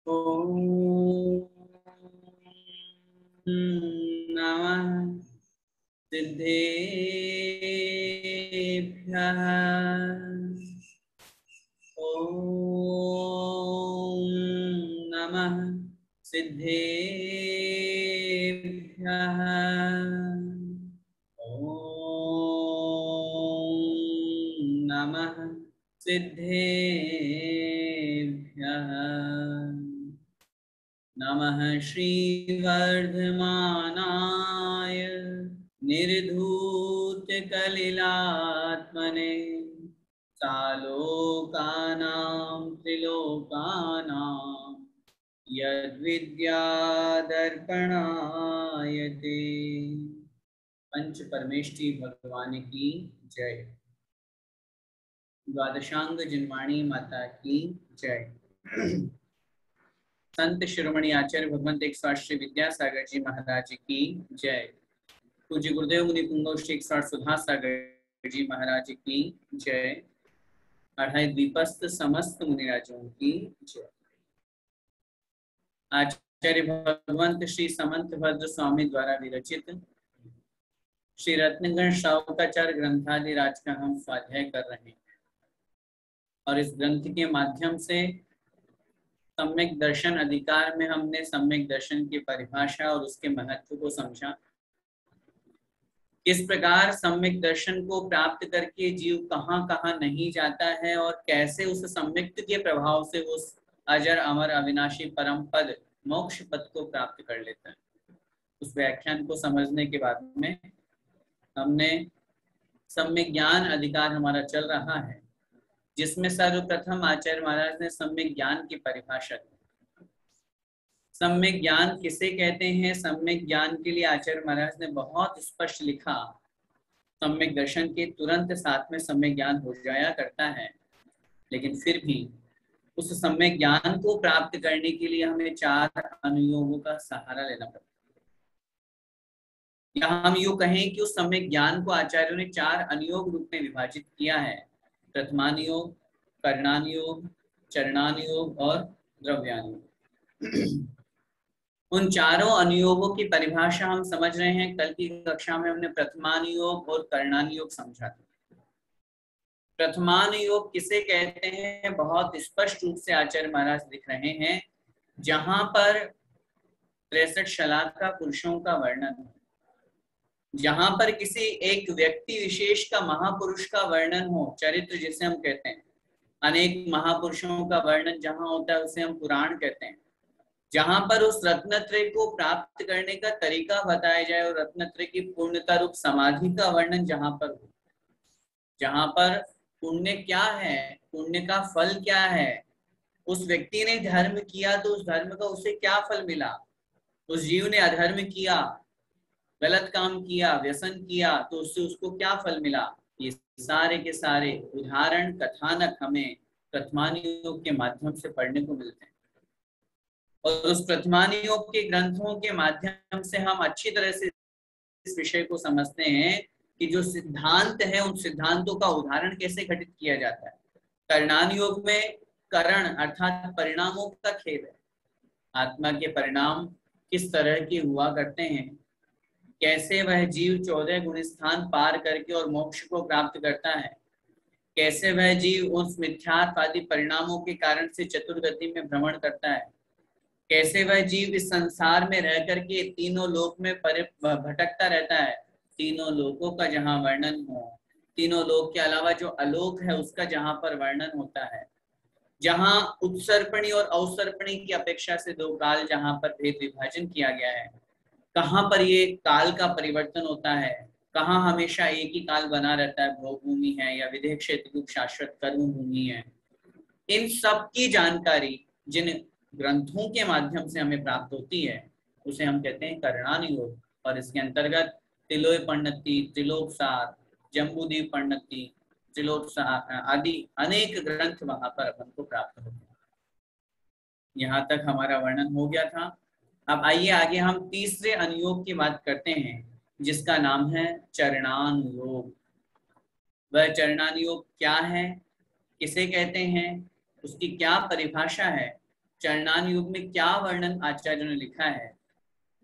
ॐ नमः सिद्धेभ्यः। ॐ नमः सिद्धेभ्यः। ॐ नमः सिद्धेभ्यः। नमः श्रीवर्धमानाय निर्धूतकलिलात्मने सालोकानां त्रिलोकानां यद्विद्यादर्पणाय ते। पंच परमेष्ठी भगवान की जय। द्वादशांग जिनवाणी माता की जय। संत शिरोमणि आचार्य भगवंत एक स्वामी श्री विद्यासागर जी महाराज की जय। पूज्य गुरुदेव मुनि पुंगव श्री एक स्वामी सुधा सागर जी महाराज की जय। अढ़ाई द्वीपस्थ समस्त मुनिराजों की जय। आचार्य भगवंत श्री समंत भद्र स्वामी द्वारा विरचित श्री रत्नगण श्रावकाचार्य ग्रंथादि राज का हम स्वाध्याय कर रहे हैं और इस ग्रंथ के माध्यम से सम्यक दर्शन अधिकार में हमने सम्यक दर्शन की परिभाषा और उसके महत्व को समझा। किस प्रकार सम्यक दर्शन को प्राप्त करके जीव कहाँ कहाँ नहीं जाता है और कैसे उस सम्यक्त के प्रभाव से उस अजर अमर अविनाशी परम पद मोक्ष पद को प्राप्त कर लेता है। उस व्याख्यान को समझने के बाद में हमने सम्यक ज्ञान अधिकार हमारा चल रहा है, जिसमें सर्वप्रथम आचार्य महाराज ने सम्यक ज्ञान की परिभाषा दी। सम्यक ज्ञान किसे कहते हैं? सम्यक ज्ञान के लिए आचार्य महाराज ने बहुत स्पष्ट लिखा, सम्यक दर्शन के तुरंत साथ में सम्यक ज्ञान हो जाया करता है, लेकिन फिर भी उस सम्यक ज्ञान को प्राप्त करने के लिए हमें 4 अनुयोगों का सहारा लेना पड़ता है। या हम यूं कहें कि उस सम्यक ज्ञान को आचार्यों ने 4 अनुयोग रूप में विभाजित किया है: प्रथमानुयोग, करणानुयोग, चरणानुयोग और द्रव्यानुयोग। उन चारों अनुयोगों की परिभाषा हम समझ रहे हैं। कल की कक्षा में हमने प्रथमानुयोग और करणानुयोग समझा था। प्रथमानुयोग किसे कहते हैं? बहुत स्पष्ट रूप से आचार्य महाराज लिख रहे हैं, जहां पर 63 शलाका पुरुषों का वर्णन हो, जहां पर किसी एक व्यक्ति विशेष का महापुरुष का वर्णन हो, चरित्र जिसे हम कहते हैं। अनेक महापुरुषों का वर्णन जहां होता है उसे हम पुराण कहते हैं। जहां पर उस रत्नत्रय को प्राप्त करने का तरीका बताया जाए और रत्नत्रय की पूर्णता रूप समाधि का वर्णन जहां पर हो, जहां पर पुण्य क्या है, पुण्य का फल क्या है, उस व्यक्ति ने धर्म किया तो उस धर्म का उसे क्या फल मिला, उस जीव ने अधर्म किया, गलत काम किया, व्यसन किया तो उससे उसको क्या फल मिला, ये सारे के सारे उदाहरण कथानक हमें प्रथमानुयोग के माध्यम से पढ़ने को मिलते हैं। और उस प्रथमानुयोग के ग्रंथों के माध्यम से हम अच्छी तरह से इस विषय को समझते हैं कि जो सिद्धांत है उन सिद्धांतों का उदाहरण कैसे घटित किया जाता है। करणानुयोग में करण अर्थात परिणामों का खेल है। आत्मा के परिणाम किस तरह के हुआ करते हैं, कैसे वह जीव 14 गुण स्थान पार करके और मोक्ष को प्राप्त करता है, कैसे वह जीव उस मिथ्यात्वादी परिणामों के कारण से चतुर्गति में भ्रमण करता है, कैसे वह जीव इस संसार में रह करके तीनों लोक में भटकता रहता है। तीनों लोकों का जहाँ वर्णन हो, तीनों लोक के अलावा जो अलोक है उसका जहाँ पर वर्णन होता है, जहाँ उत्सर्पणी और अवसर्पणी की अपेक्षा से 2 काल जहाँ पर भेद विभाजन किया गया है, कहाँ पर ये काल का परिवर्तन होता है, कहाँ हमेशा एक ही काल बना रहता है, भोग भूमि है या विदेह क्षेत्र शाश्वत कर्म भूमि है, इन सब की जानकारी जिन ग्रंथों के माध्यम से हमें प्राप्त होती है उसे हम कहते हैं करणानुयोग। और इसके अंतर्गत तिलोय पंडिती, त्रिलोक सार, जम्बूद्वीप पंडिती, त्रिलोक सार आदि अनेक ग्रंथ वहां पर अपन को प्राप्त होते हैं। यहाँ तक हमारा वर्णन हो गया था। अब आइए आगे हम तीसरे अनुयोग की बात करते हैं, जिसका नाम है चरणानुयोग। वह चरणानुयोग क्या है, किसे कहते हैं, उसकी क्या परिभाषा है, चरणान योग में क्या वर्णन आचार्य ने लिखा है,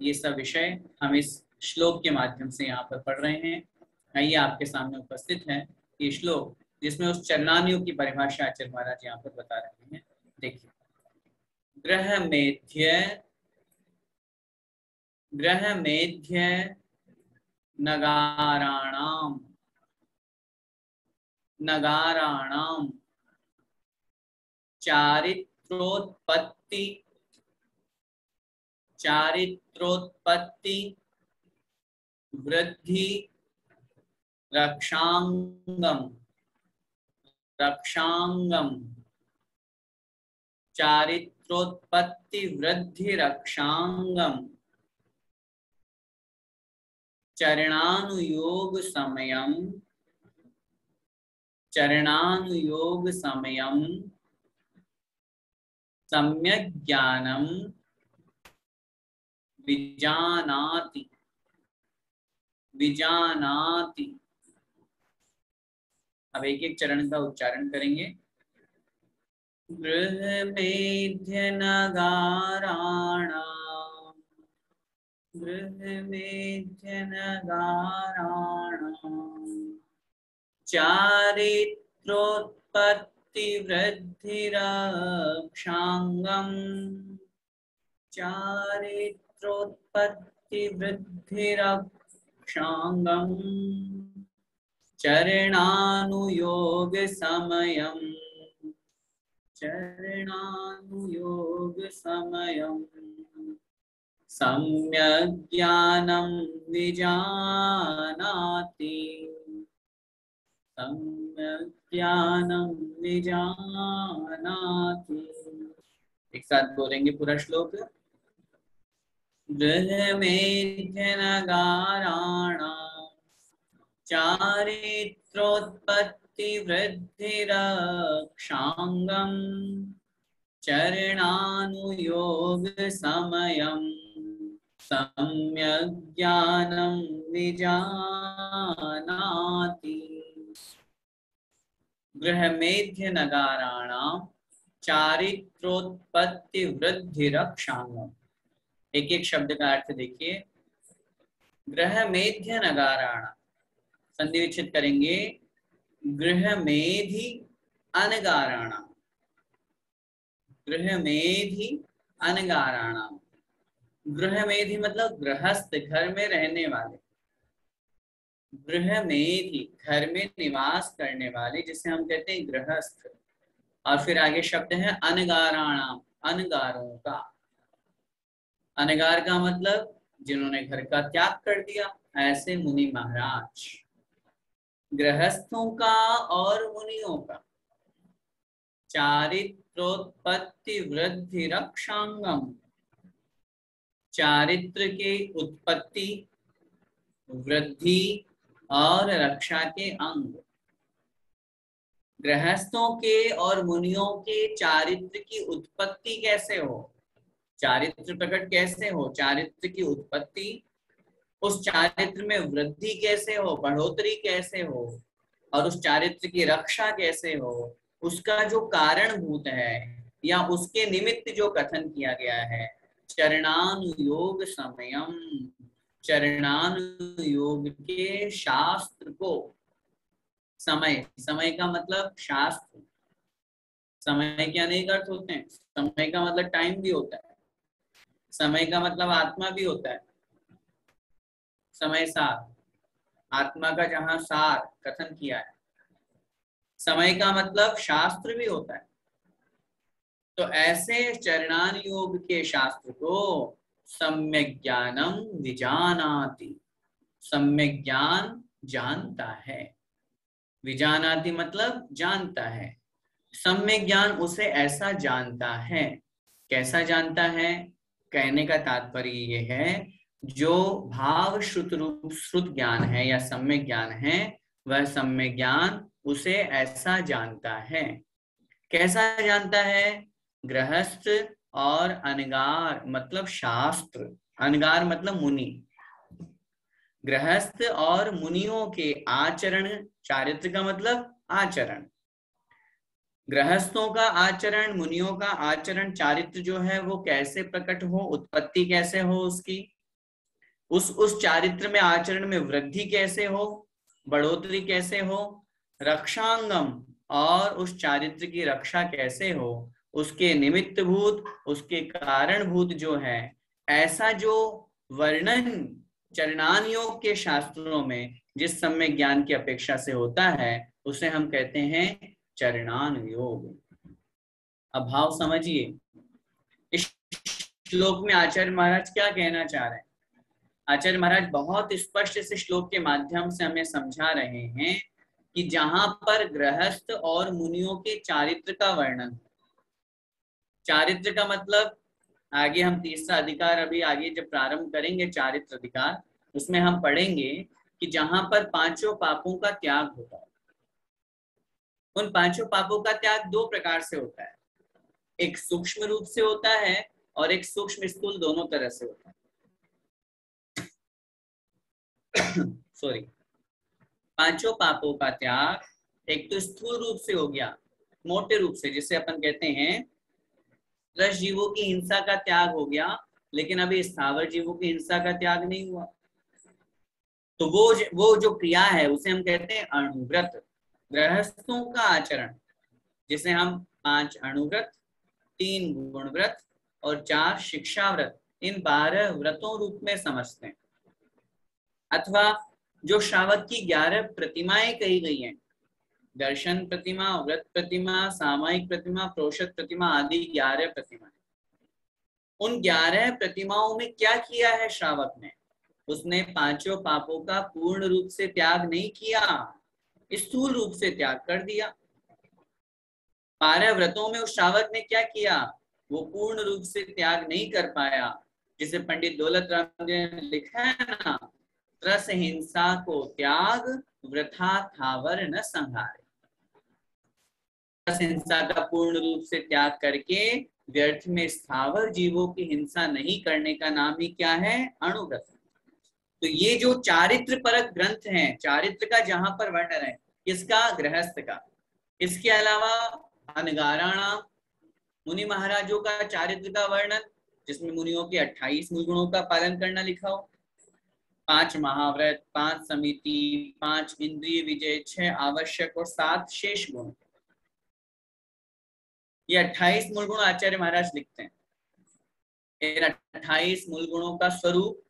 ये सब विषय हम इस श्लोक के माध्यम से यहाँ पर पढ़ रहे हैं। आइए आपके सामने उपस्थित है ये श्लोक, जिसमें उस चरणान योग की परिभाषा आचार्य महाराज यहाँ पर बता रहे हैं। देखिए, ग्रह मेध्य नगाराणाम चारित्रोत्पत्ति वृद्धि रक्षांगम चारित्रोत्पत्ति वृद्धि रक्षांगम चरणानुयोग समयम सम्यक ज्ञानम विजानाति। अब एक एक चरण का उच्चारण करेंगे। गृहमेध्य नगाराणां चारित्रोत्पत्ति वृद्धिरक्षांगम चरणानुयोग समयम सम्यक ज्ञानम विजानाति। एक साथ बोलेंगे पूरा श्लोक। गृहमेध्य नगाराणां चारित्रोत्पत्ति वृद्धिरक्षांगम चरणानुयोग समयम सम्यक ज्ञानम विजानाति। गृहमेध्य नगाराणां चारित्रोत्पत्ति वृद्धि रक्षांगम। एक एक शब्द का अर्थ देखिए। गृहमेध्य नगाराणां, संधि विच्छेद करेंगे। गृहमेधि अनगाराणां, गृहमेधि अनगाराणां। गृहमेधि मतलब गृहस्थ, घर में रहने वाले। गृहमेधि घर में निवास करने वाले, जिसे हम कहते हैं गृहस्थ। और फिर आगे शब्द है अनगाराणाम, अनगारों का। अनगार का मतलब जिन्होंने घर का त्याग कर दिया, ऐसे मुनि महाराज। गृहस्थों का और मुनियों का। चारित्रोत्पत्ति वृद्धि रक्षांगम, चारित्र के उत्पत्ति, वृद्धि और रक्षा के अंग। गृहस्थों के और मुनियों के चारित्र की उत्पत्ति कैसे हो, चारित्र प्रकट कैसे हो, चारित्र की उत्पत्ति, उस चारित्र में वृद्धि कैसे हो, बढ़ोतरी कैसे हो, और उस चारित्र की रक्षा कैसे हो, उसका जो कारणभूत है या उसके निमित्त जो कथन किया गया है। चरणानुयोग समयम, चरणानुयोग के शास्त्र को। समय, समय का मतलब शास्त्र। समय के अनेक अर्थ होते हैं। समय का मतलब टाइम भी होता है, समय का मतलब आत्मा भी होता है। समय सार, आत्मा का जहां सार कथन किया है। समय का मतलब शास्त्र भी होता है। तो ऐसे चरणान योग के शास्त्र को सम्यक ज्ञानम विजानाति, सम्यक ज्ञान जानता है। विजानाति मतलब जानता है। सम्यक ज्ञान उसे ऐसा जानता है। कैसा जानता है, कहने का तात्पर्य ये है, जो भाव श्रुत रूप श्रुत ज्ञान है या सम्यक ज्ञान है, वह सम्यक ज्ञान उसे ऐसा जानता है। कैसा जानता है? गृहस्थ और अनगार मतलब शास्त्र, अनगार मतलब मुनि। गृहस्थ और मुनियों के आचरण, चारित्र का मतलब आचरण, गृहस्थों का आचरण, मुनियों का आचरण, चारित्र जो है वो कैसे प्रकट हो, उत्पत्ति कैसे हो उसकी, उस चारित्र में, आचरण में वृद्धि कैसे हो, बढ़ोतरी कैसे हो, रक्षांगम, और उस चारित्र की रक्षा कैसे हो, उसके निमित्त भूत, उसके कारण भूत जो है, ऐसा जो वर्णन चरणान योग के शास्त्रों में जिस समय ज्ञान की अपेक्षा से होता है उसे हम कहते हैं चरणान योग। अब भाव समझिए, इस श्लोक में आचार्य महाराज क्या कहना चाह रहे हैं। आचार्य महाराज बहुत स्पष्ट इस श्लोक के माध्यम से हमें समझा रहे हैं कि जहां पर गृहस्थ और मुनियों के चारित्र का वर्णन, चारित्र का मतलब आगे हम तीसरा अधिकार अभी आगे जब प्रारंभ करेंगे चारित्र अधिकार, उसमें हम पढ़ेंगे कि जहां पर पांचों पापों का त्याग होता है। उन पांचों पापों का त्याग दो प्रकार से होता है, एक सूक्ष्म रूप से होता है और एक सूक्ष्म स्थूल, दोनों तरह से होता है। सॉरी, पांचों पापों का त्याग एक तो स्थूल रूप से हो गया, मोटे रूप से, जिसे अपन कहते हैं 10 जीवों की हिंसा का त्याग हो गया, लेकिन अभी स्थावर जीवों की हिंसा का त्याग नहीं हुआ। तो वो जो क्रिया है उसे हम कहते हैं अणुव्रत, गृहस्थों का आचरण, जिसे हम 5 अणुव्रत, 3 गुणव्रत और 4 शिक्षाव्रत, इन 12 व्रतों रूप में समझते हैं। अथवा जो श्रावक की 11 प्रतिमाएं कही गई हैं, दर्शन प्रतिमा, व्रत प्रतिमा, सामायिक प्रतिमा, प्रोषद प्रतिमा आदि 11 प्रतिमाएं, उन 11 प्रतिमाओं में क्या किया है श्रावक ने, उसने पांचों पापों का पूर्ण रूप से त्याग नहीं किया, स्थूल रूप से त्याग कर दिया। 12 व्रतों में उस श्रावक ने क्या किया, वो पूर्ण रूप से त्याग नहीं कर पाया, जिसे पंडित दौलत राम जी ने लिखा है ना, त्रस हिंसा को त्याग वृथा थावर न संहारे। त्रस हिंसा का पूर्ण रूप से त्याग करके व्यर्थ में स्थावर जीवों की हिंसा नहीं करने का नाम ही क्या है, अणुव्रत। तो ये जो चारित्र परक ग्रंथ हैं, चारित्र का जहां पर वर्णन है, किसका, गृहस्थ का। इसके अलावा अनगाराणाम, मुनि महाराजों का चारित्र का वर्णन, जिसमें मुनियों के 28 मूल गुणों का पालन करना लिखा हो, 5 महाव्रत, 5 समिति, 5 इंद्रिय विजय, 6 आवश्यक और 7 शेष गुण। ये 28 मूल गुण आचार्य महाराज लिखते हैं। इन 28 मूल गुणों का स्वरूप,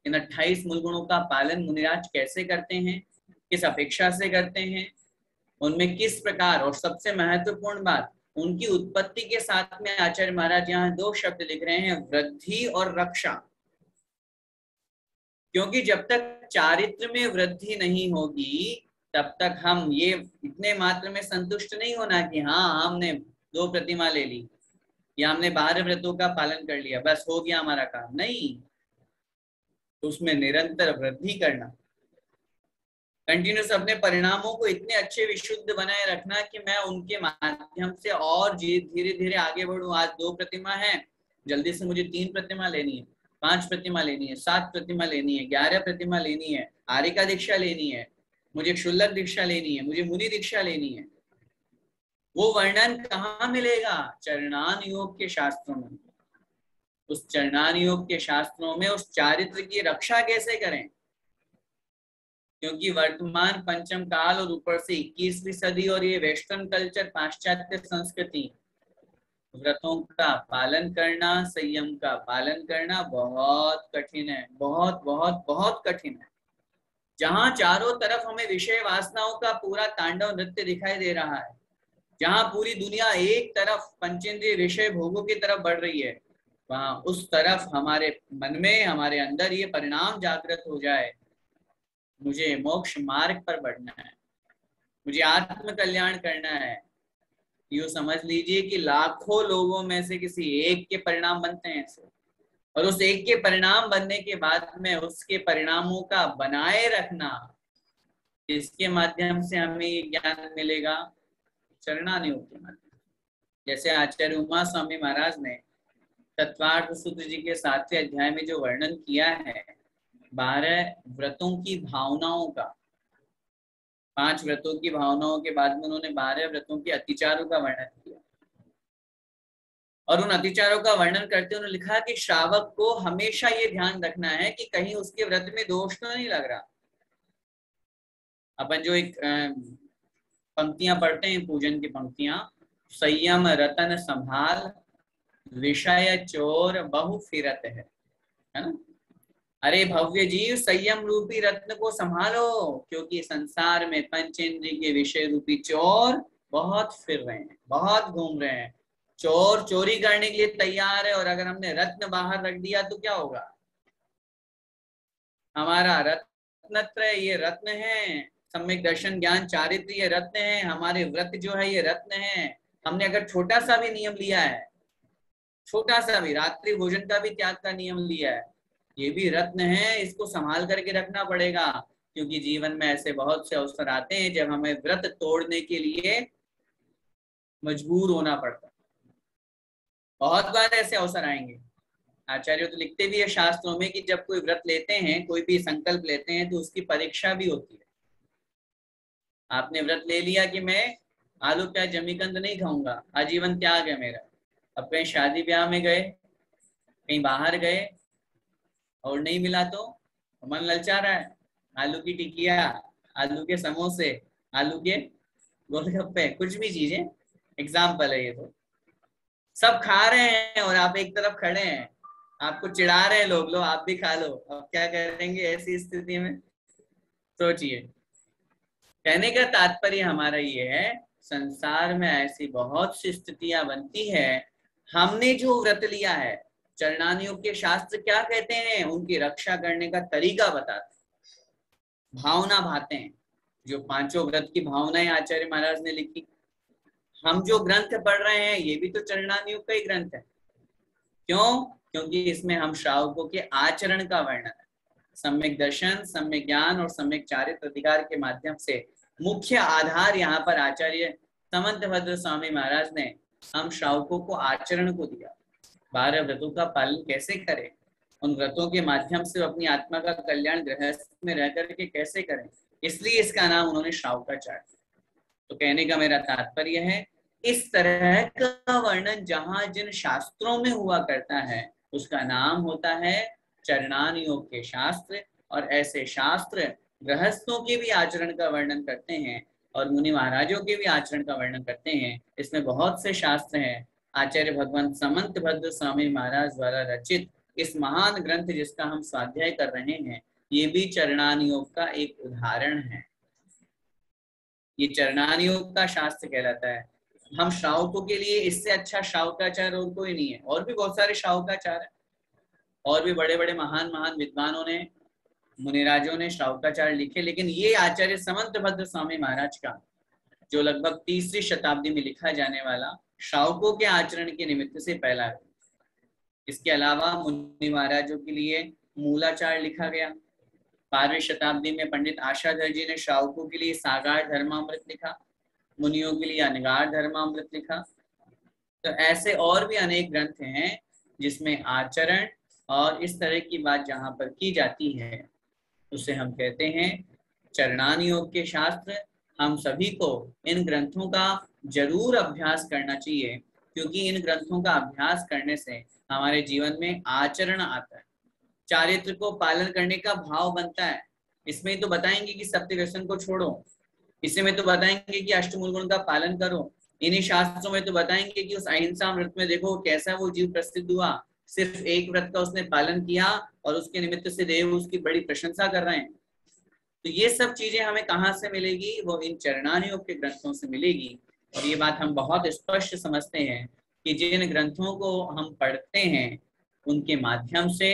इन 28 मूल गुणों का पालन मुनिराज कैसे करते हैं, किस अपेक्षा से करते हैं, उनमें किस प्रकार, और सबसे महत्वपूर्ण बात, उनकी उत्पत्ति के साथ में आचार्य महाराज यहाँ 2 शब्द लिख रहे हैं, वृद्धि और रक्षा। क्योंकि जब तक चारित्र में वृद्धि नहीं होगी तब तक हम ये इतने मात्र में संतुष्ट नहीं होना कि हाँ हमने 2 प्रतिमा ले ली या हमने 12 व्रतों का पालन कर लिया, बस हो गया हमारा काम, नहीं, उसमें निरंतर वृद्धि करना, कंटिन्यूस अपने परिणामों को इतने अच्छे विशुद्ध बनाए रखना कि मैं उनके माध्यम से और धीरे धीरे आगे बढ़ूं। आज 2 प्रतिमा है, जल्दी से मुझे 3 प्रतिमा लेनी है, 5 प्रतिमा लेनी है, 7 प्रतिमा लेनी है, 11 प्रतिमा लेनी है, आर्यिका दीक्षा लेनी है, मुझे क्षुल्लक दीक्षा लेनी है, मुझे मुनि दीक्षा लेनी है। वो वर्णन कहाँ मिलेगा, चरणान योग के शास्त्रों में। उस चरणान योग के शास्त्रों में उस चारित्र की रक्षा कैसे करें, क्योंकि वर्तमान पंचम काल और ऊपर से 21वीं सदी और ये वेस्टर्न कल्चर, पाश्चात्य संस्कृति, व्रतों का पालन करना, संयम का पालन करना बहुत कठिन है, बहुत बहुत बहुत कठिन है। जहां चारों तरफ हमें विषय वासनाओं का पूरा तांडव नृत्य दिखाई दे रहा है, जहां पूरी दुनिया एक तरफ पंचेंद्रिय विषय भोगों की तरफ बढ़ रही है, वहां उस तरफ हमारे मन में, हमारे अंदर ये परिणाम जागृत हो जाए, मुझे मोक्ष मार्ग पर बढ़ना है, मुझे आत्म कल्याण करना है, यूं समझ लीजिए कि लाखों लोगों में से किसी एक के परिणाम बनते हैं ऐसे, और उस एक के परिणाम बनने के बाद में उसके परिणामों का बनाए रखना, इसके माध्यम से हमें ये ज्ञान मिलेगा, चरणानुयोग के माध्यम। जैसे आचार्य उमा स्वामी महाराज ने तत्वार्थ सूत्र जी के 7वें अध्याय में जो वर्णन किया है 12 व्रतों की भावनाओं का, 5 व्रतों की भावनाओं के बाद में उन्होंने 12 व्रतों के अतिचारों का वर्णन किया, और उन अतिचारों का वर्णन करते उन्होंने लिखा कि श्रावक को हमेशा ये ध्यान रखना है कि कहीं उसके व्रत में दोष तो नहीं लग रहा। अपन जो एक पंक्तियां पढ़ते हैं, पूजन की पंक्तियां, संयम रतन संभाल विषय चोर बहु फिरत है ना। अरे भव्य जीव, संयम रूपी रत्न को संभालो, क्योंकि संसार में पंचेंद्रिय के विषय रूपी चोर बहुत फिर रहे हैं, बहुत घूम रहे हैं। चोर चोरी करने के लिए तैयार है, और अगर हमने रत्न बाहर रख दिया तो क्या होगा? हमारा रत्नत्रय ये रत्न है, सम्यक दर्शन ज्ञान चारित्र ये रत्न है, हमारे व्रत जो है ये रत्न है। हमने अगर छोटा सा भी नियम लिया है, छोटा सा भी रात्रि भोजन का भी त्याग का नियम लिया है, ये भी रत्न है, इसको संभाल करके रखना पड़ेगा। क्योंकि जीवन में ऐसे बहुत से अवसर आते हैं जब हमें व्रत तोड़ने के लिए मजबूर होना पड़ता है। बहुत बार ऐसे अवसर आएंगे। आचार्य तो लिखते भी है शास्त्रों में कि जब कोई व्रत लेते हैं, कोई भी संकल्प लेते हैं, तो उसकी परीक्षा भी होती है। आपने व्रत ले लिया कि मैं आलू प्याज जमीकंद नहीं खाऊंगा, आजीवन त्याग है मेरा। अब कहीं शादी ब्याह में गए, कहीं बाहर गए और नहीं मिला तो मन ललचा रहा है, आलू की टिकिया, आलू के समोसे, आलू के गोलगप्पे, कुछ भी चीजें, एग्जाम्पल है ये, तो सब खा रहे हैं और आप एक तरफ खड़े हैं, आपको चिढ़ा रहे हैं लोग, लो आप भी खा लो। अब क्या करेंगे ऐसी स्थिति में? सोचिए। कहने का तात्पर्य हमारा ये है, संसार में ऐसी बहुत सी स्थितियां बनती है, हमने जो व्रत लिया है, चरणानियोग के शास्त्र क्या कहते हैं, उनकी रक्षा करने का तरीका बताते हैं, भावना भाते हैं। जो 5 व्रत की भावनाएं आचार्य महाराज ने लिखी, हम जो ग्रंथ पढ़ रहे हैं ये भी तो चरणानियोग का ही ग्रंथ है। क्यों? क्योंकि इसमें हम श्रावकों के आचरण का वर्णन है, सम्यक दर्शन, सम्यक ज्ञान और सम्यक चारित्र अधिकार के माध्यम से मुख्य आधार यहाँ पर आचार्य समंतभद्र स्वामी महाराज ने हम श्रावकों को आचरण को दिया। 12 व्रतों का पालन कैसे करें, उन व्रतों के माध्यम से अपनी आत्मा का कल्याण गृहस्थ में रह करके कैसे करें, इसलिए इसका नाम उन्होंने श्रावकाचार्य। तो कहने का मेरा तात्पर्य है, इस तरह का वर्णन जहां जिन शास्त्रों में हुआ करता है उसका नाम होता है चरणानियोग के शास्त्र। और ऐसे शास्त्र गृहस्थों के भी आचरण का वर्णन करते हैं और मुनि महाराजों के भी आचरण का वर्णन करते हैं। इसमें बहुत से शास्त्र हैं। आचार्य भगवान समंतभद्र स्वामी महाराज द्वारा रचित इस महान ग्रंथ जिसका हम स्वाध्याय कर रहे हैं, ये भी चरणानियोग का एक उदाहरण है। ये चरणानियोग का शास्त्र कहलाता है। हम श्रावकों के लिए इससे अच्छा श्रावकाचार और कोई नहीं है। और भी बहुत सारे श्रावकाचार है, और भी बड़े बड़े महान महान विद्वानों ने, मुनिराजों ने श्रावकाचार लिखे, लेकिन ये आचार्य समंतभद्र स्वामी महाराज का, जो लगभग 3री शताब्दी में लिखा जाने वाला श्रावकों के आचरण के निमित्त से पहला है। इसके अलावा मुनि महाराजों के लिए मूलाचार लिखा गया। 12वीं शताब्दी में पंडित आशाधर जी ने श्रावकों के लिए सागार धर्मामृत लिखा, मुनियों के लिए अनगार धर्मामृत लिखा। तो ऐसे और भी अनेक ग्रंथ हैं जिसमें आचरण और इस तरह की बात जहां पर की जाती है उसे हम कहते हैं चरणानियोग के शास्त्र। हम सभी को इन ग्रंथों का जरूर अभ्यास करना चाहिए, क्योंकि इन ग्रंथों का अभ्यास करने से हमारे जीवन में आचरण आता है, चारित्र को पालन करने का भाव बनता है। इसमें तो बताएंगे कि सत्य व्यसन को छोड़ो, इसमें तो बताएंगे कि अष्टमूल गुण का पालन करो, इन्हीं शास्त्रों में तो बताएंगे कि उस अहिंसा व्रत में देखो कैसा वो जीव प्रसिद्ध हुआ, सिर्फ एक व्रत का उसने पालन किया और उसके निमित्त से देव उसकी बड़ी प्रशंसा कर रहे हैं। तो ये सब चीजें हमें कहाँ से मिलेगी? वो इन चरणानियोग के ग्रंथों से मिलेगी। और ये बात हम बहुत स्पष्ट समझते हैं कि जिन ग्रंथों को हम पढ़ते हैं उनके माध्यम से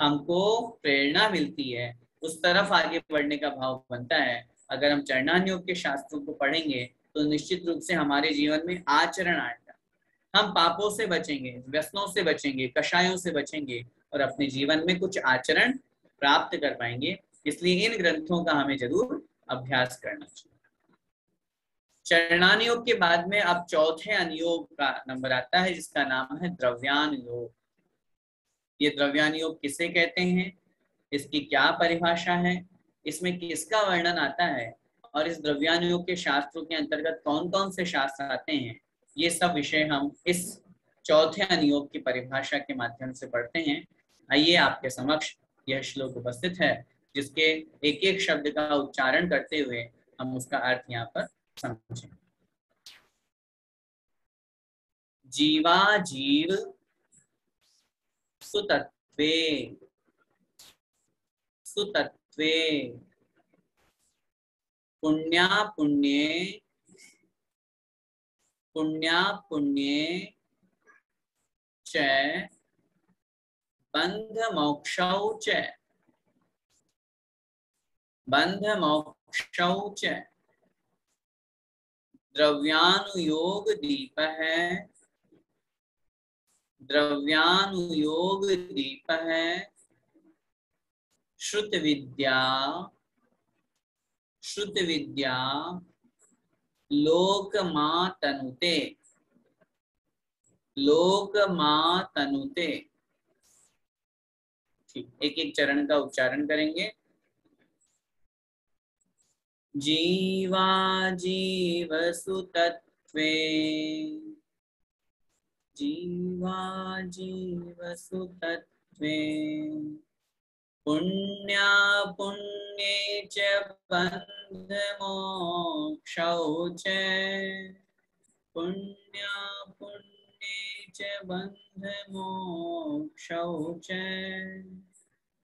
हमको प्रेरणा मिलती है, उस तरफ आगे बढ़ने का भाव बनता है। अगर हम चरणानियोग के शास्त्रों को पढ़ेंगे तो निश्चित रूप से हमारे जीवन में आचरण आएगा, हम पापों से बचेंगे, व्यसनों से बचेंगे, कषायों से बचेंगे और अपने जीवन में कुछ आचरण प्राप्त कर पाएंगे। इसलिए इन ग्रंथों का हमें जरूर अभ्यास करना चाहिए। चरणानियोग के बाद में अब चौथे अनुयोग का नंबर आता है जिसका नाम है द्रव्यानुयोग। ये द्रव्यानुयोग किसे कहते हैं, इसकी क्या परिभाषा है, इसमें किसका वर्णन आता है और इस द्रव्यान योग के शास्त्रों के अंतर्गत कौन कौन से शास्त्र आते हैं, ये सब विषय हम इस चौथे अनुयोग की परिभाषा के माध्यम से पढ़ते हैं। आइए आपके समक्ष यह श्लोक उपस्थित है, जिसके एक एक शब्द का उच्चारण करते हुए हम उसका अर्थ यहाँ पर समझें। जीवा जीव सुतत्वे सुतत्वे पुण्या पुण्ये पुण्या पुण्ये च बंध मोक्षौ च बंध मोक्षौ च द्रव्यानुयोग दीप है द्रव्यानुयोग दीप है श्रुत विद्या लोक मां तनुते ठीक, एक एक चरण का उच्चारण करेंगे। जीवा जीव सुतत्वे जीवा जीव सुतत्वे पुण्या पुण्ये च बंध मोक्षौ च पुण्या पुण्ये च बंध मोक्षौ च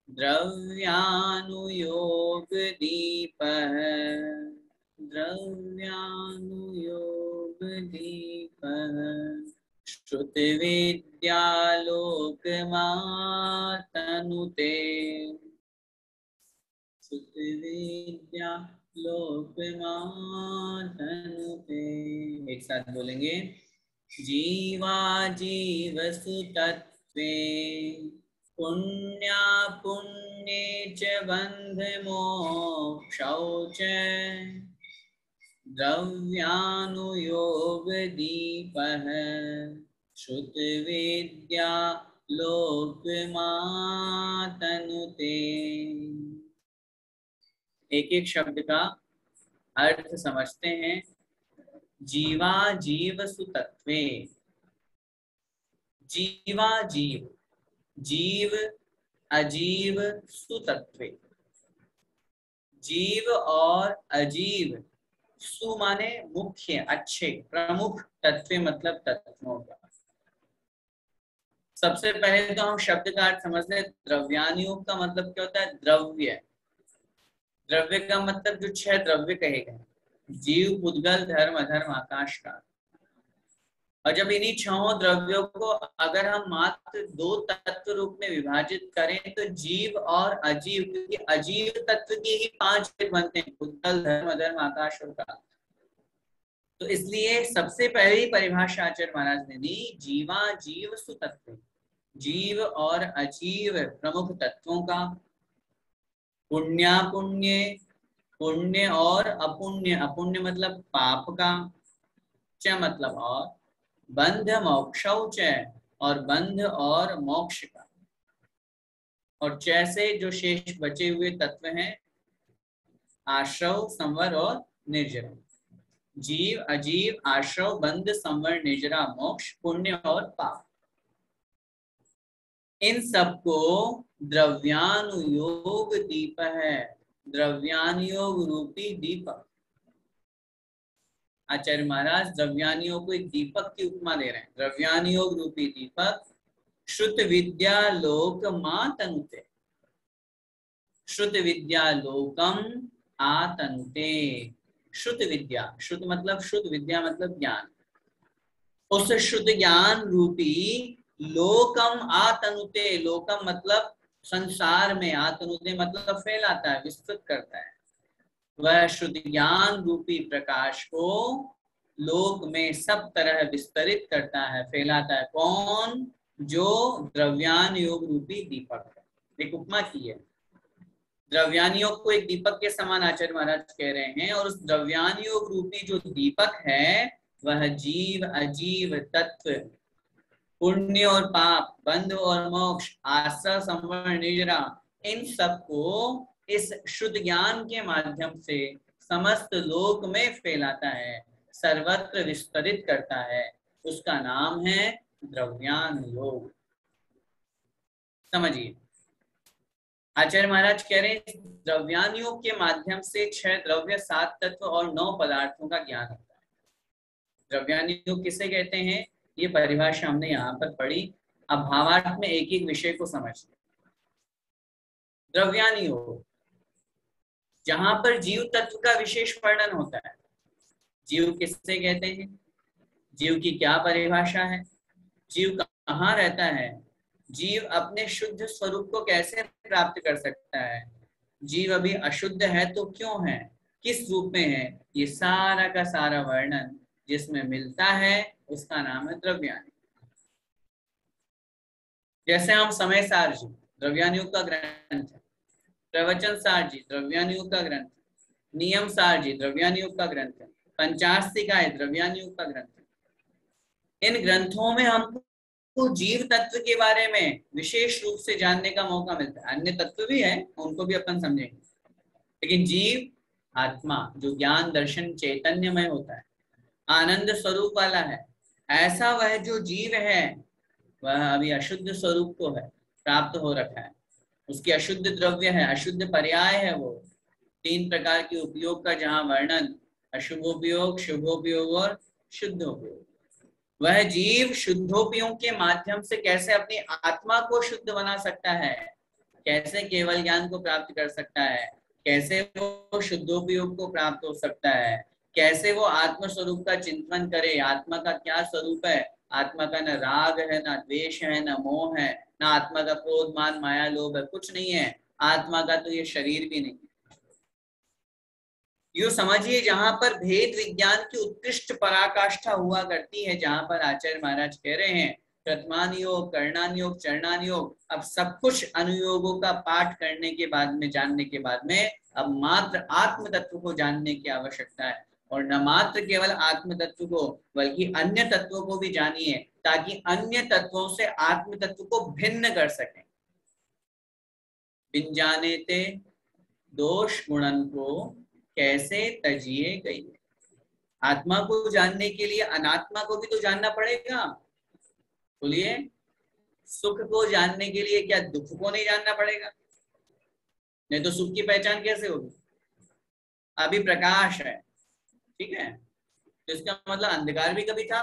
द्रव्यानुयोग दीपः श्रुतविद्यालोकमातनुते एक साथ बोलेंगे। जीवा जीव सुतत्वे पुण्या पुण्ये च बंध मोक्षौ च द्रव्यानुयोग दीपः श्रुत विद्या लोकमातनुते। एक एक शब्द का अर्थ समझते हैं। जीवा जीव सुतत्वे, जीवा जीव, जीव अजीव सुतत्वे, जीव और अजीव, सु माने मुख्य, अच्छे, प्रमुख, तत्व मतलब तत्वों का। सबसे पहले तो हम शब्द का अर्थ समझते हैं। द्रव्यानुयोग का मतलब क्या होता है? द्रव्य। द्रव्य का मतलब जो 6 द्रव्य कहे गए, जीव, पुद्गल, धर्म, अधर्म, आकाश का। और जब इन्हीं 6 द्रव्यों को अगर हम मात्र 2 तत्व रूप में विभाजित करें तो जीव और अजीव, क्योंकि अजीव तत्व के ही 5 भेद बनते हैं, पुद्गल, धर्म, अधर्म, आकाश और काल। तो इसलिए सबसे पहली परिभाषा आचार्य महाराज ने दी, जीवा जीव सुतत्व, जीव और अजीव प्रमुख तत्वों का। पुण्या पुण्य, पुण्य और अपुण्य, अपुण्य मतलब पाप का, च मतलब और, बंध मोक्षौ च, और बंध और मोक्ष का। और जैसे जो शेष बचे हुए तत्व हैं, आश्रव, संवर और निर्जरा। जीव, अजीव, आश्रव, बंध, संवर, निर्जरा, मोक्ष, पुण्य और पाप, इन सबको द्रव्यानुयोग दीप है, द्रव्यानुयोग रूपी दीपक। आचार्य महाराज द्रव्यानुयोग को एक दीपक की उपमा दे रहे हैं। द्रव्यानुयोग रूपी दीपक श्रुत विद्या लोक मातनुते, श्रुत विद्या लोकम आतनुते। श्रुत विद्या, श्रुत मतलब शुद्ध, विद्या मतलब ज्ञान। उस शुद्ध ज्ञान रूपी लोकम आतनुते, लोकम मतलब संसार में, आतनुते मतलब फैलाता है, विस्तृत करता है। वह शुद्ध ज्ञान रूपी प्रकाश को लोक में सब तरह विस्तरित करता है, फैलाता है। कौन? जो द्रव्यानुयोग रूपी दीपक है। एक उपमा की है, द्रव्यानुयोग को एक दीपक के समान आचार्य महाराज कह रहे हैं। और उस द्रव्यानुयोग रूपी जो दीपक है वह जीव, अजीव तत्व, पुण्य और पाप, बंध और मोक्ष, आश्रय, संवर, निर्जरा, इन सबको इस शुद्ध ज्ञान के माध्यम से समस्त लोक में फैलाता है, सर्वत्र विस्तरित करता है, उसका नाम है द्रव्यान योग। समझिए, आचार्य महाराज कह रहे हैं द्रव्यान योग के माध्यम से 6 द्रव्य, 7 तत्व और 9 पदार्थों का ज्ञान होता है। द्रव्यान योग किसे कहते हैं, ये परिभाषा हमने यहाँ पर पढ़ी। अब भावार्थ में एक एक विषय को समझते। द्रव्यान योग जहां पर जीव तत्व का विशेष वर्णन होता है। जीव किससे कहते हैं, जीव की क्या परिभाषा है, जीव कहाँ रहता है, जीव अपने शुद्ध स्वरूप को कैसे प्राप्त कर सकता है, जीव अभी अशुद्ध है तो क्यों है, किस रूप में है, ये सारा का सारा वर्णन जिसमें मिलता है उसका नाम है द्रव्यान। जैसे हम समय सार जी द्रव्यान योग का ग्रंथ है, प्रवचन सार जी द्रव्यान योग का ग्रंथ, नियम सार जी द्रव्यान योग का ग्रंथ है, पंचास्तिकाय द्रव्यान योग का ग्रंथ है। इन ग्रंथों में हमको जीव तत्व के बारे में विशेष रूप से जानने का मौका मिलता है। अन्य तत्व भी है, उनको भी अपन समझेंगे, लेकिन जीव आत्मा जो ज्ञान दर्शन चैतन्यमय होता है, आनंद स्वरूप वाला है, ऐसा वह जो जीव है वह अभी अशुद्ध स्वरूप को है प्राप्त हो रखा है। उसकी अशुद्ध द्रव्य है, अशुद्ध पर्याय है, वो 3 प्रकार के उपयोग का जहां वर्णन, अशुभोपयोग, शुभोपयोग और शुद्धोपयोग। वह जीव शुद्धोपयोग के माध्यम से कैसे अपनी आत्मा को शुद्ध बना सकता है, कैसे केवल ज्ञान को प्राप्त कर सकता है, कैसे वो शुद्धोपयोग को प्राप्त हो सकता है, कैसे वो आत्म स्वरूप का चिंतन करे, आत्मा का क्या स्वरूप है, आत्मा का न राग है, न द्वेष है, न मोह है, न आत्मा का क्रोध मान माया लोभ है, कुछ नहीं है। आत्मा का तो ये शरीर भी नहीं। यूं समझिए जहां पर भेद विज्ञान की उत्कृष्ट पराकाष्ठा हुआ करती है, जहां पर आचार्य महाराज कह रहे हैं प्रथमान योग, कर्णान योग, चरणान योग, अब सब कुछ अनुयोगों का पाठ करने के बाद में, जानने के बाद में अब मात्र आत्म तत्व को जानने की आवश्यकता है। और न मात्र केवल आत्म तत्व को बल्कि अन्य तत्वों को भी जानिए, ताकि अन्य तत्वों से आत्म तत्व को भिन्न कर सकें। बिन जाने ते दोष गुणन को कैसे तजिए गई। आत्मा को जानने के लिए अनात्मा को भी तो जानना पड़ेगा। बोलिए, सुख को जानने के लिए क्या दुख को नहीं जानना पड़ेगा? नहीं तो सुख की पहचान कैसे होगी? अभी प्रकाश है, ठीक है, तो इसका मतलब अंधकार भी कभी था,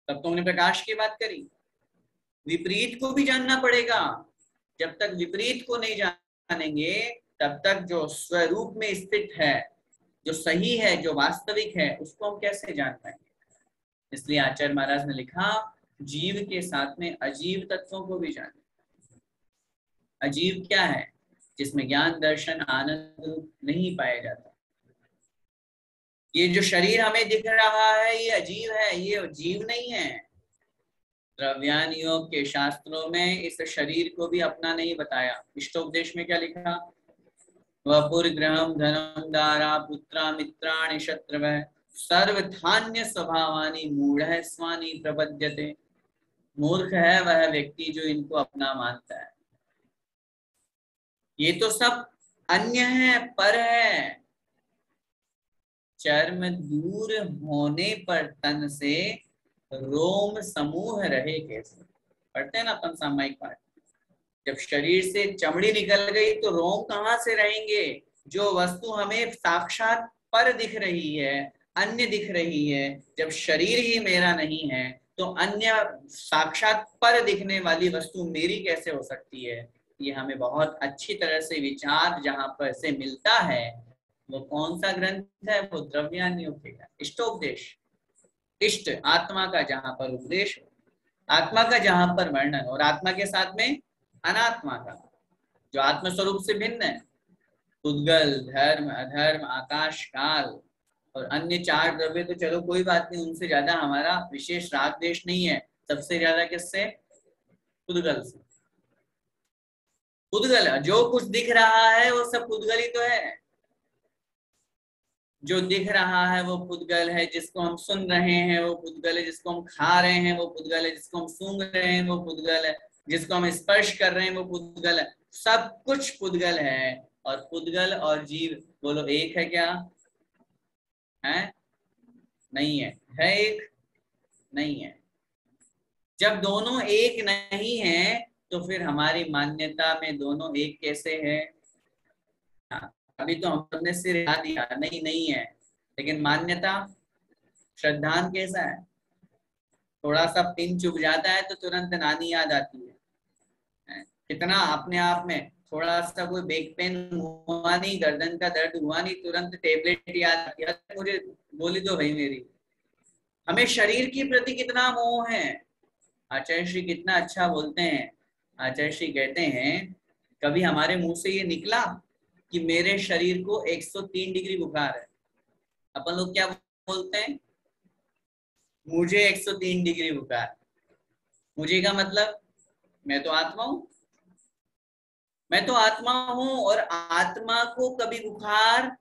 तब तो हमने प्रकाश की बात करी। विपरीत को भी जानना पड़ेगा। जब तक विपरीत को नहीं जानेंगे तब तक जो स्वरूप में स्थित है, जो सही है, जो वास्तविक है, उसको हम कैसे जान पाएंगे। इसलिए आचार्य महाराज ने लिखा जीव के साथ में अजीव तत्वों को भी जाने। अजीव क्या है? जिसमें ज्ञान दर्शन आनंद नहीं पाया जाता। ये जो शरीर हमें दिख रहा है ये अजीव है, ये जीव नहीं है। द्रव्यान योग के शास्त्रों में इस शरीर को भी अपना नहीं बताया। इष्टोपदेश में क्या लिखा? वपुर्ग्रहम धनम दारा पुत्रा मित्राणि शत्रवः सर्वधान्य स्वभावानि मूढ़ स्वानि प्रपद्यते। मूर्ख है वह व्यक्ति जो इनको अपना मानता है। ये तो सब अन्य है, पर है। चर्म दूर होने पर तन से रोम समूह रहे कैसे। पढ़ते हैं ना अपन सामायिक पाठ, जब शरीर से चमड़ी निकल गई तो रोम कहाँ से रहेंगे? जो वस्तु हमें साक्षात पर दिख रही है, अन्य दिख रही है, जब शरीर ही मेरा नहीं है तो अन्य साक्षात पर दिखने वाली वस्तु मेरी कैसे हो सकती है? ये हमें बहुत अच्छी तरह से विचार जहां पर से मिलता है। वो कौन सा ग्रंथ है? वो द्रव्यान योग का इष्टोपदेश। इष्ट आत्मा का जहां पर उपदेश, आत्मा का जहां पर वर्णन, और आत्मा के साथ में अनात्मा का जो आत्म स्वरूप से भिन्न है। उद्गल, धर्म, अधर्म, आकाश, काल और अन्य 4 द्रव्य तो चलो कोई बात नहीं, उनसे ज्यादा हमारा विशेष राग देश नहीं है। सबसे ज्यादा किससे? उद्गल से। उद्गल, जो कुछ दिख रहा है वो सब उद्गल ही तो है। जो दिख रहा है वो पुद्गल है, जिसको हम सुन रहे हैं वो पुद्गल है, जिसको हम खा रहे हैं वो पुद्गल है, जिसको हम सूंघ रहे हैं वो पुद्गल है, जिसको हम स्पर्श कर रहे हैं वो पुद्गल है। सब कुछ पुद्गल है। और पुद्गल और जीव बोलो एक है क्या? है? नहीं है। है एक? नहीं है। जब दोनों एक नहीं है तो फिर हमारी मान्यता में दोनों एक कैसे है? हाँ, अभी तो हमने सिर हिला दिया नहीं नहीं है, लेकिन मान्यता श्रद्धांत कैसा है? थोड़ा सा पिन चुभ जाता है तो तुरंत नानी याद आती है। कितना अपने आप में थोड़ा सा कोई बैक पेन हुआ नहीं, गर्दन का दर्द हुआ नहीं, तुरंत टेबलेट याद आती है, मुझे गोली दो भाई मेरी। हमें शरीर के प्रति कितना मोह है। आचार्य श्री कितना अच्छा बोलते हैं। आचार्य श्री कहते हैं कभी हमारे मुंह से ये निकला कि मेरे शरीर को 103 डिग्री बुखार है, अपन लोग क्या बोलते हैं? मुझे 103 डिग्री बुखार। मुझे का मतलब मैं तो आत्मा हूं, मैं तो आत्मा हूं, और आत्मा को कभी बुखार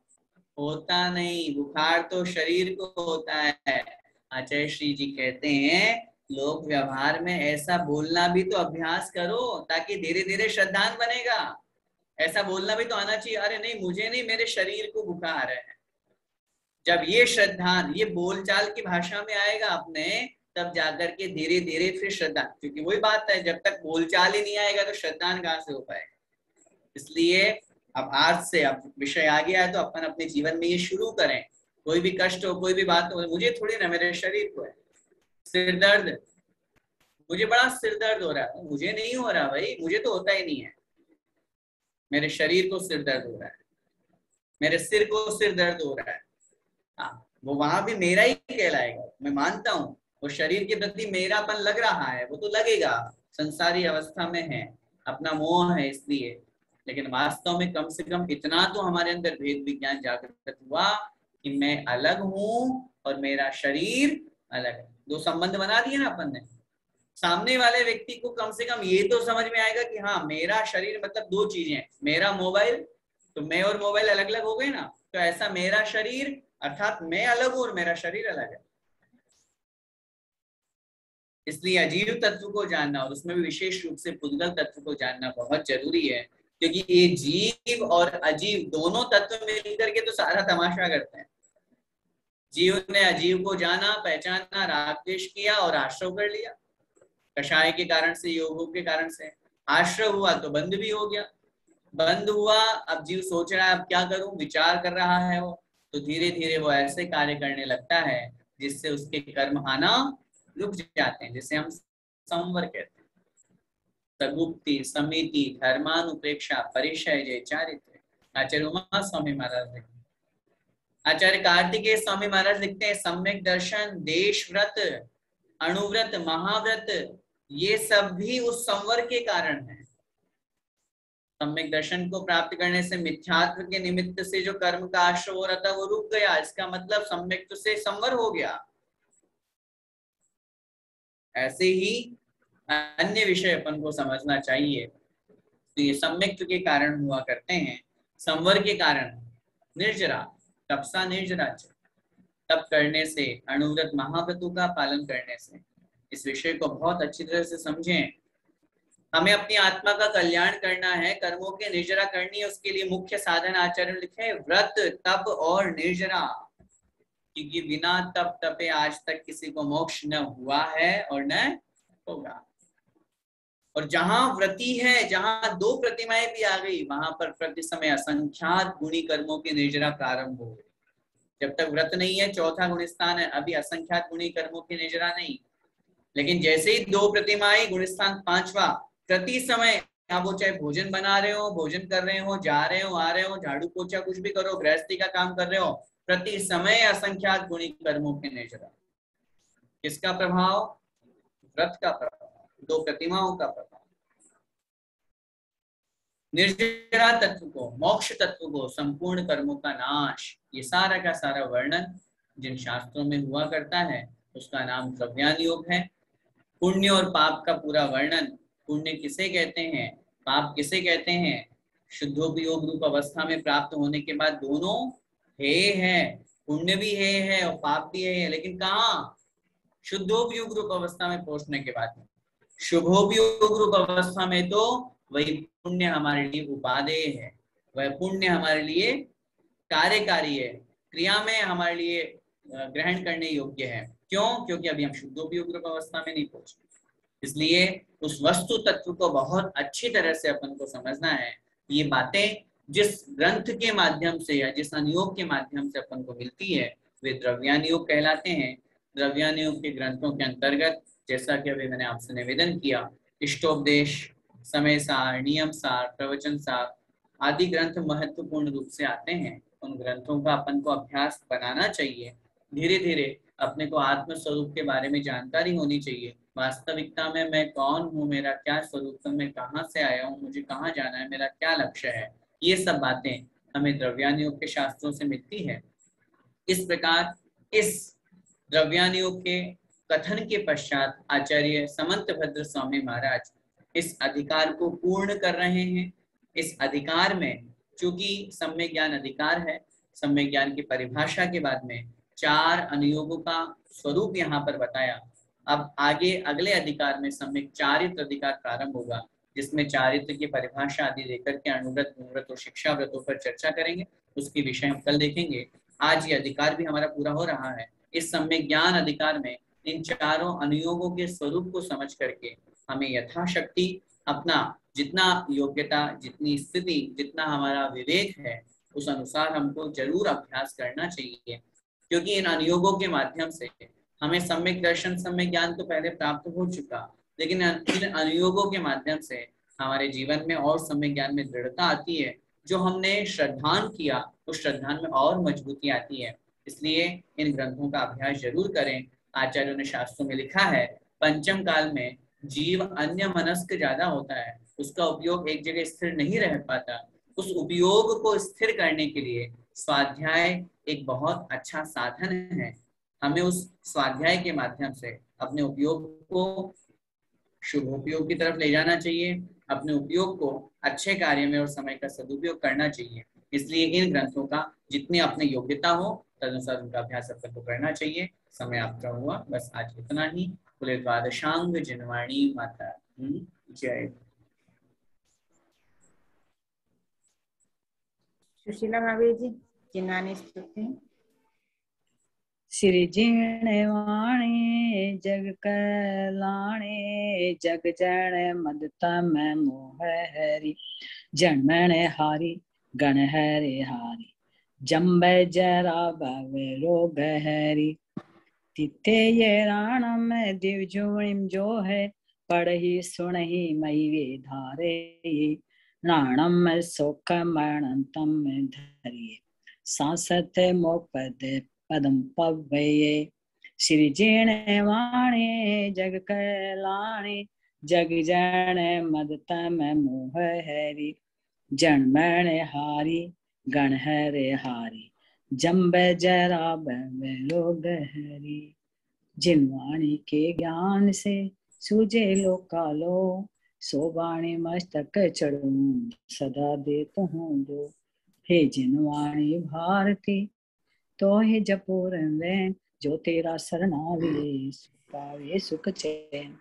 होता नहीं। बुखार तो शरीर को होता है। आचार्य श्री जी कहते हैं लोग व्यवहार में ऐसा बोलना भी तो अभ्यास करो, ताकि धीरे धीरे श्रद्धांत बनेगा। ऐसा बोलना भी तो आना चाहिए, अरे नहीं मुझे नहीं, मेरे शरीर को बुखार है। जब ये श्रद्धांत ये बोलचाल की भाषा में आएगा अपने, तब जाकर के धीरे धीरे फिर श्रद्धांत, क्योंकि वही बात है जब तक बोलचाल ही नहीं आएगा तो श्रद्धांत कहाँ से हो पाएगा। इसलिए अब आज से अब विषय आ गया है तो अपन अपने जीवन में ये शुरू करें। कोई भी कष्ट हो, कोई भी बात हो, मुझे थोड़ी ना, मेरे शरीर को है। सिर दर्द, मुझे बड़ा सिर दर्द हो रहा है, मुझे नहीं हो रहा भाई, मुझे तो होता ही नहीं है, मेरे शरीर को सिर दर्द हो रहा है, मेरे सिर को सिर दर्द हो रहा है। हाँ, वो वहां भी मेरा ही कहलाएगा, मैं मानता हूँ वो शरीर के प्रति मेरापन लग रहा है, वो तो लगेगा, संसारी अवस्था में है, अपना मोह है इसलिए। लेकिन वास्तव में कम से कम इतना तो हमारे अंदर भेद विज्ञान जागृत हुआ कि मैं अलग हूं और मेरा शरीर अलग है। दो संबंध बना दिए ना अपन ने। सामने वाले व्यक्ति को कम से कम ये तो समझ में आएगा कि हाँ मेरा शरीर मतलब दो चीजें, मेरा मोबाइल, तो मैं और मोबाइल अलग अलग हो गए ना, तो ऐसा मेरा शरीर अर्थात मैं अलग हूं और मेरा शरीर अलग है। इसलिए अजीव तत्व को जानना, और उसमें भी विशेष रूप से पुद्गल तत्व को जानना बहुत जरूरी है, क्योंकि ये जीव और अजीव दोनों तत्व मिलकर के तो सारा तमाशा करते हैं। जीव ने अजीव को जाना, पहचाना, राग द्वेष किया और आश्रव कर लिया। कषाय के कारण से, योगों के कारण से आश्रव हुआ तो बंद भी हो गया। बंद हुआ, अब जीव सोच रहा है अब क्या करूं, विचार कर रहा है वो, तो धीरे धीरे वो ऐसे कार्य करने लगता है जिससे उसके कर्म आना रुक जाते हैं, जिसे हम संवर कहते हैं। सगुप्ति, समिति, धर्मानुप्रेक्षा, परिचय, जय, चारित्र। आचार्य उमा स्वामी महाराज लिखते हैं, आचार्य कार्तिकेय स्वामी महाराज लिखते हैं सम्यक दर्शन, देश व्रत, अणुव्रत, महाव्रत, ये सब भी उस संवर के कारण है। सम्यक दर्शन को प्राप्त करने से मिथ्यात्व के निमित्त से जो कर्म का आश्रय हो रहा था वो रुक गया, इसका मतलब सम्यक से संवर हो गया। ऐसे ही अन्य विषय अपन को समझना चाहिए। तो ये सम्यक के कारण हुआ करते हैं, संवर के कारण निर्जरा, तपसा निर्जरा, तप करने से, अणुव्रत महाव्रतों का पालन करने से। इस विषय को बहुत अच्छी तरह से समझें। हमें अपनी आत्मा का कल्याण करना है, कर्मों की निर्जरा करनी है, उसके लिए मुख्य साधन आचरण लिखे व्रत, तप और निर्जरा, क्योंकि बिना तप तपे आज तक किसी को मोक्ष न हुआ है और न होगा। और जहां व्रती है, जहां दो प्रतिमाएं भी आ गई, वहां पर प्रति समय असंख्यात गुणी कर्मों की निर्जरा प्रारंभ हो गई। जब तक व्रत नहीं है चौथा गुणस्थान है, अभी असंख्यात गुणी कर्मों की निर्जरा नहीं। लेकिन जैसे ही दो प्रतिमाएं, गुणस्थान पांचवा, प्रति समय आप वो चाहे भोजन बना रहे हो, भोजन कर रहे हो, जा रहे हो, आ रहे हो, झाड़ू पोछा कुछ भी करो, गृहस्थी का काम कर रहे हो, प्रति समय असंख्यात गुणी कर्मों की निर्जरा। किसका प्रभाव? व्रत का प्रभाव, दो प्रतिमाओं का प्रभाव। निर्जरा तत्व को, मोक्ष तत्व को, संपूर्ण कर्मों का नाश, ये सारा का सारा वर्णन जिन शास्त्रों में हुआ करता है उसका नाम द्रव्यान योग है। पुण्य और पाप का पूरा वर्णन, पुण्य किसे कहते हैं, पाप किसे कहते हैं, शुद्धोपयोग रूप अवस्था में प्राप्त होने के बाद दोनों है, पुण्य भी है और पाप भी है, लेकिन कहाँ? शुद्धोपयोग रूप अवस्था में पहुंचने के बाद। शुभोपयोग रूप अवस्था में तो वही पुण्य हमारे लिए उपादेय है, वह पुण्य हमारे लिए कार्यकारी है, क्रिया में हमारे लिए ग्रहण करने योग्य है। क्यों? क्योंकि अभी हम शुद्धोपयोग अवस्था में नहीं पहुंचे। इसलिए उस वस्तु तत्व को बहुत अच्छी तरह से अपन को समझना है। ये बातें जिस ग्रंथ के माध्यम से या जिस अनुयोग के माध्यम से अपन को मिलती है वे द्रव्यानुयोग कहलाते हैं। द्रव्यानुयोग के ग्रंथों के अंतर्गत जैसा कि अभी मैंने आपसे निवेदन किया, इष्टोपदेश, समय सार, नियम सार, प्रवचन सार आदि ग्रंथ महत्वपूर्ण रूप से आते हैं। उन ग्रंथों का अपन को अभ्यास बनाना चाहिए। धीरे धीरे अपने को आत्म स्वरूप के बारे में जानकारी होनी चाहिए। वास्तविकता में मैं कौन हूँ, मेरा क्या स्वरूप है, मैं कहाँ से आया हूँ, मुझे कहाँ जाना है, मेरा क्या लक्ष्य है, ये सब बातें हमें द्रव्यानुयोग के शास्त्रों से मिलती है। इस प्रकार इस द्रव्यानुयोग के कथन के पश्चात आचार्य समंत भद्र स्वामी महाराज इस अधिकार को पूर्ण कर रहे हैं। इस अधिकार में चूंकि सम्यक ज्ञान अधिकार है, सम्यक ज्ञान की परिभाषा के बाद में 4 अनुयोगों का स्वरूप यहाँ पर बताया। अब आगे अगले अधिकार में सम्यक चारित्र अधिकार प्रारंभ होगा, जिसमें चारित्र की परिभाषा आदि लेकर के अनुव्रत, गुणव्रत और शिक्षा व्रतों पर चर्चा करेंगे। उसकी विषय हम कल देखेंगे। आज ये अधिकार भी हमारा पूरा हो रहा है। इस सम्यक ज्ञान अधिकार में इन चारों अनुयोगों के स्वरूप को समझ करके हमें यथाशक्ति अपना जितना योग्यता, जितनी स्थिति, जितना हमारा विवेक है उस अनुसार हमको जरूर अभ्यास करना चाहिए। क्योंकि इन अनुयोगों के माध्यम से हमें सम्यक दर्शन, सम्यक ज्ञान तो पहले प्राप्त हो चुका, लेकिन इन अनुयोगों के माध्यम से हमारे जीवन में और सम्यक ज्ञान में दृढ़ता आती है। जो हमने श्रद्धान किया उस श्रद्धान में और मजबूती आती है। इसलिए इन ग्रंथों का अभ्यास जरूर करें। आचार्यों ने शास्त्रों में लिखा है, पंचम काल में जीव अन्य मनस्क ज्यादा होता है, उसका उपयोग एक जगह स्थिर नहीं रह पाता। उस उपयोग को स्थिर करने के लिए स्वाध्याय एक बहुत अच्छा साधन है। हमें उस स्वाध्याय के माध्यम से अपने उपयोग को शुभ उपयोग की तरफ ले जाना चाहिए, अपने उपयोग को अच्छे कार्य में और समय का सदुपयोग करना चाहिए। इसलिए इन ग्रंथों का जितनी अपनी योग्यता हो तदनुसार उनका अभ्यास अपन को करना चाहिए। समय आपका हुआ, बस आज इतना ही। कुल द्वादशांग जिनवाणी माता जय। सुशीला भाभी जी जिनवाणी स्तुति। श्री जीणवाणी जग कलाणे, जग जन मदता में मोह हरि, जन्मण हारी गण हरे हारी, जम्बे जरा भवे रोग हरि, तिथे ये राणम दिव्युणिम जो है, पढ़ही सुनही मई वे धारे, राणम सुख मरणतम धरिए, सांसत मोपद पदम पवये। श्री जीणवाणी जग कलाणे, जग जन मदतम मोह हरि, जन्मण हारी गण हरे हारी, जम्ब जरा भव रोग हरि। जिनवाणी के ज्ञान से सूझे लोकालो, सो वाणी मस्तक चढ़ूं सदा देत हूँ जो। हे जिनवाणी भारती तो हे जपूरन वैन, जो तेरा शरणावे पावे सुख चैन।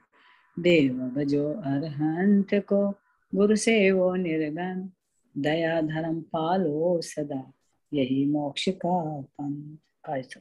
देव भजो अरहंत को, गुरु से वो निर्गन, दया धर्म पालो सदा, यही मोक्ष का पंथ।